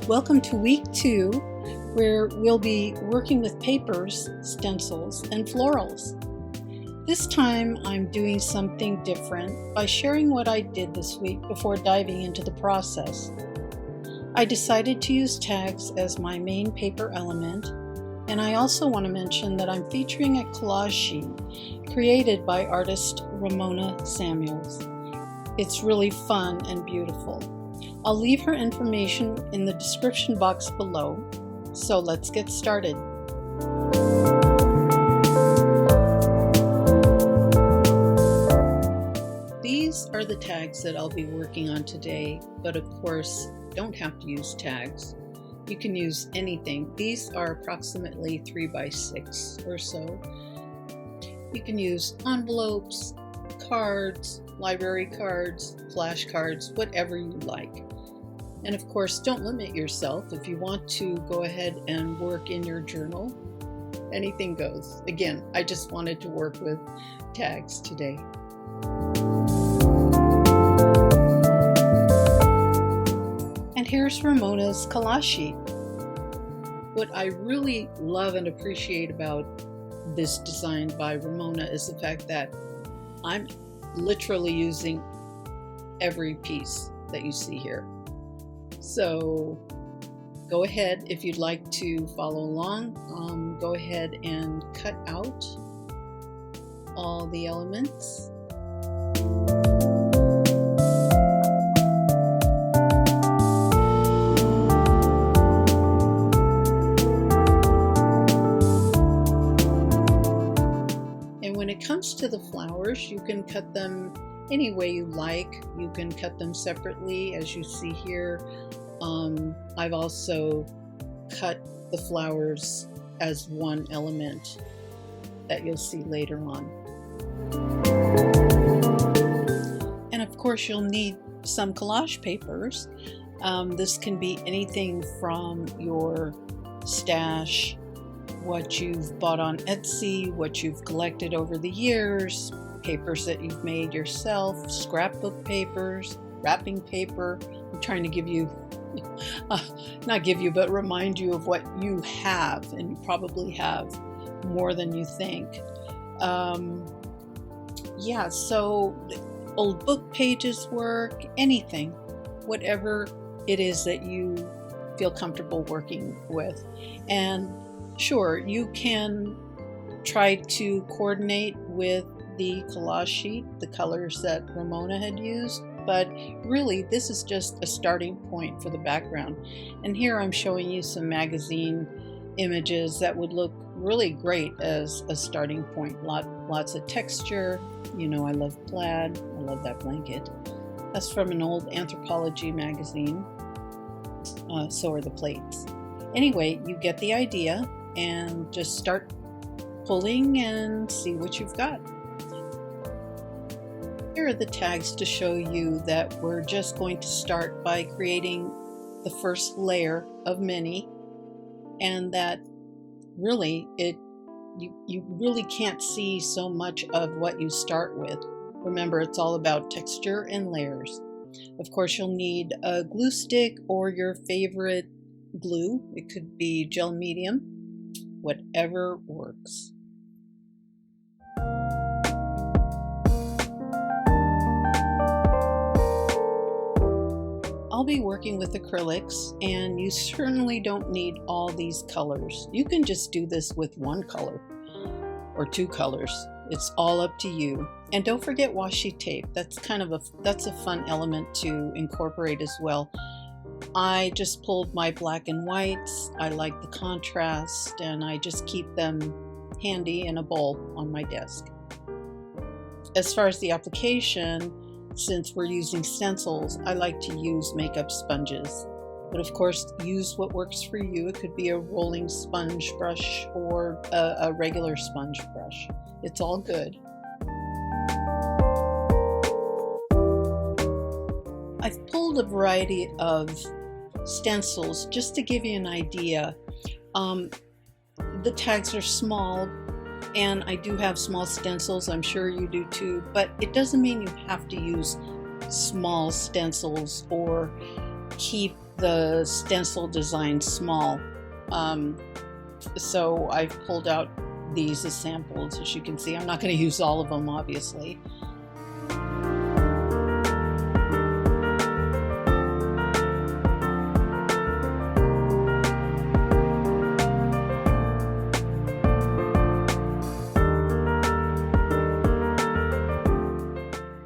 Welcome to week 2, where we'll be working with papers, stencils, and florals. This time I'm doing something different by sharing what I did this week before diving into the process. I decided to use tags as my main paper element, and I also want to mention that I'm featuring a collage sheet created by artist Ramona Samuels. It's really fun and beautiful. I'll leave her information in the description box below, so let's get started. These are the tags that I'll be working on today, but of course, don't have to use tags. You can use anything. These are approximately 3x6 or so. You can use envelopes, cards, library cards, flashcards, whatever you like. And of course, don't limit yourself. If you want to go ahead and work in your journal, anything goes. Again, I just wanted to work with tags today. And here's Ramona's collage sheet. What I really love and appreciate about this design by Ramona is the fact that I'm literally using every piece that you see here. So go ahead, if you'd like to follow along, go ahead and cut out all the elements. And when it comes to the flowers, you can cut them any way you like. You can cut them separately, as you see here. I've also cut the flowers as one element that you'll see later on. And of course, you'll need some collage papers. This can be anything from your stash, what you've bought on Etsy, what you've collected over the years, papers that you've made yourself, scrapbook papers, wrapping paper. I'm trying to give you, not give you, but remind you of what you have, and you probably have more than you think. Yeah, so old book pages work, anything, whatever it is that you feel comfortable working with. And sure, you can try to coordinate with the collage sheet, the colors that Ramona had used, but really this is just a starting point for the background. And here I'm showing you some magazine images that would look really great as a starting point. Lots of texture. You know, I love plaid. I love that blanket. That's from an old anthropology magazine. So are the plates. Anyway, you get the idea, and just start pulling and see what you've got. Here are the tags to show you that we're just going to start by creating the first layer of many, and that really you really can't see so much of what you start with. Remember, it's all about texture and layers. Of course, you'll need a glue stick or your favorite glue. It could be gel medium, whatever works. I'll be working with acrylics, and you certainly don't need all these colors. You can just do this with one color or two colors. It's all up to you. And don't forget washi tape. That's a fun element to incorporate as well. I just pulled my black and whites. I like the contrast, and I just keep them handy in a bowl on my desk. As far as the application, since we're using stencils, I like to use makeup sponges. But of course, use what works for you. It could be a rolling sponge brush or a regular sponge brush. It's all good. I've pulled a variety of stencils just to give you an idea. The tags are small, and I do have small stencils. I'm sure you do too, but it doesn't mean you have to use small stencils or keep the stencil design small. So I've pulled out these as samples. As you can see, I'm not going to use all of them, obviously.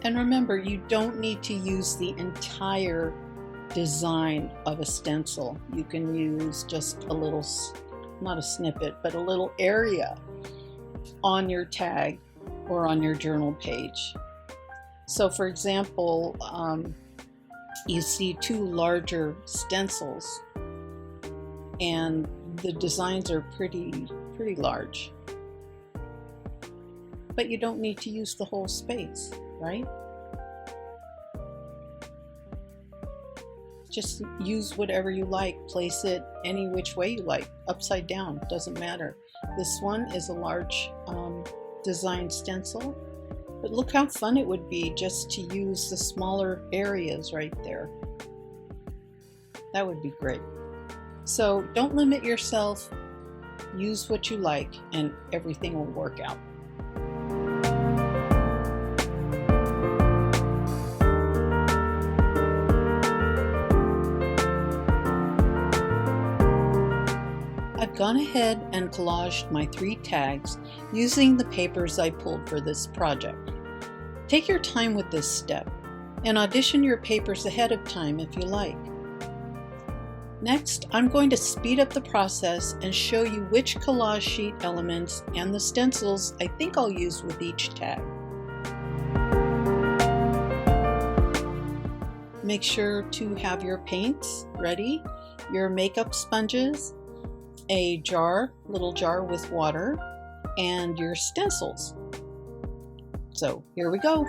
And remember, you don't need to use the entire design of a stencil. You can use just a little, not a snippet, but a little area on your tag or on your journal page. So for example, you see two larger stencils and the designs are pretty large. But you don't need to use the whole space, right? Just use whatever you like. Place it any which way you like, upside down, doesn't matter. This one is a large design stencil, but look how fun it would be just to use the smaller areas right there. That would be great. So don't limit yourself, use what you like, and everything will work out. I've gone ahead and collaged my 3 tags using the papers I pulled for this project. Take your time with this step and audition your papers ahead of time if you like. Next, I'm going to speed up the process and show you which collage sheet elements and the stencils I think I'll use with each tag. Make sure to have your paints ready, your makeup sponges, a little jar with water, and your stencils. So here we go.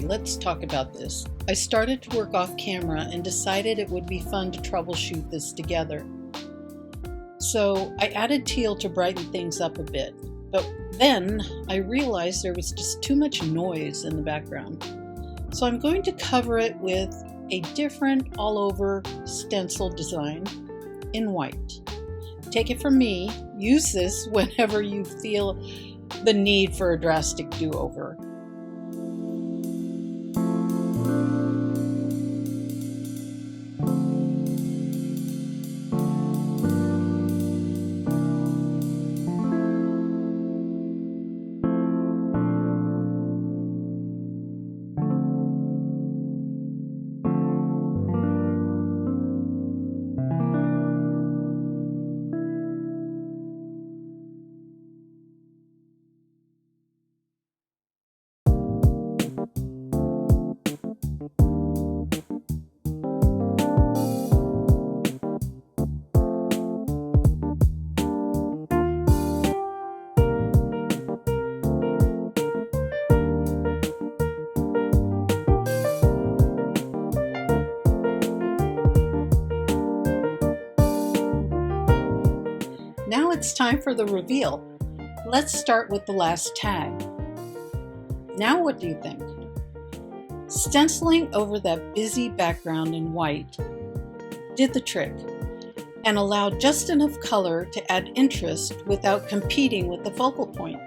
Okay, let's talk about this. I started to work off camera and decided it would be fun to troubleshoot this together. So I added teal to brighten things up a bit, but then I realized there was just too much noise in the background. So I'm going to cover it with a different all-over stencil design in white. Take it from me, use this whenever you feel the need for a drastic do-over. Now it's time for the reveal. Let's start with the last tag. Now what do you think? Stenciling over that busy background in white did the trick and allowed just enough color to add interest without competing with the focal point.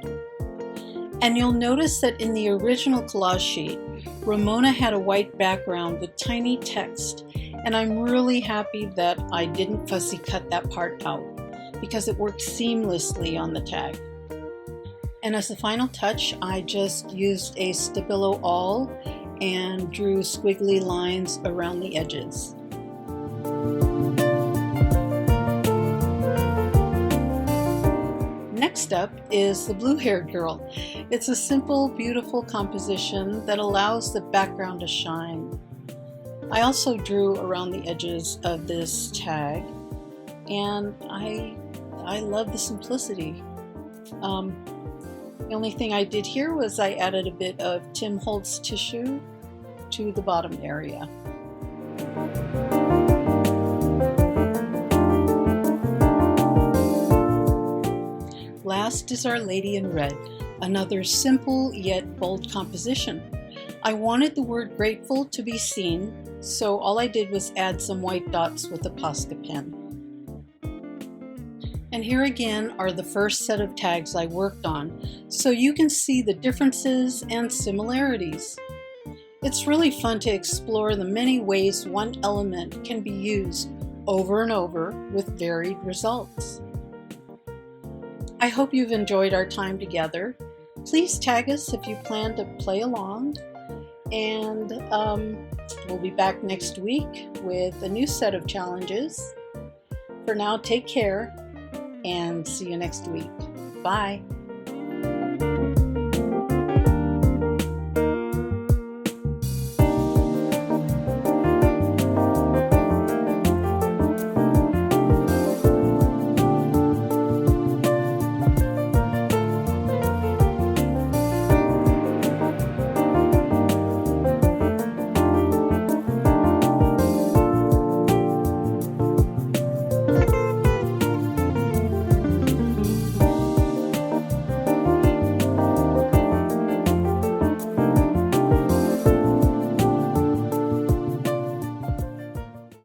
And you'll notice that in the original collage sheet, Ramona had a white background with tiny text, and I'm really happy that I didn't fussy cut that part out, because it works seamlessly on the tag. And as the final touch, I just used a Stabilo awl and drew squiggly lines around the edges. Next up is the blue-haired girl. It's a simple, beautiful composition that allows the background to shine. I also drew around the edges of this tag, and I love the simplicity. The only thing I did here was I added a bit of Tim Holtz tissue to the bottom area. Last is Our Lady in Red, another simple yet bold composition. I wanted the word grateful to be seen, so all I did was add some white dots with a Posca pen. And here again are the first set of tags I worked on, so you can see the differences and similarities. It's really fun to explore the many ways one element can be used over and over with varied results. I hope you've enjoyed our time together. Please tag us if you plan to play along, and we'll be back next week with a new set of challenges. For now, take care and see you next week. Bye.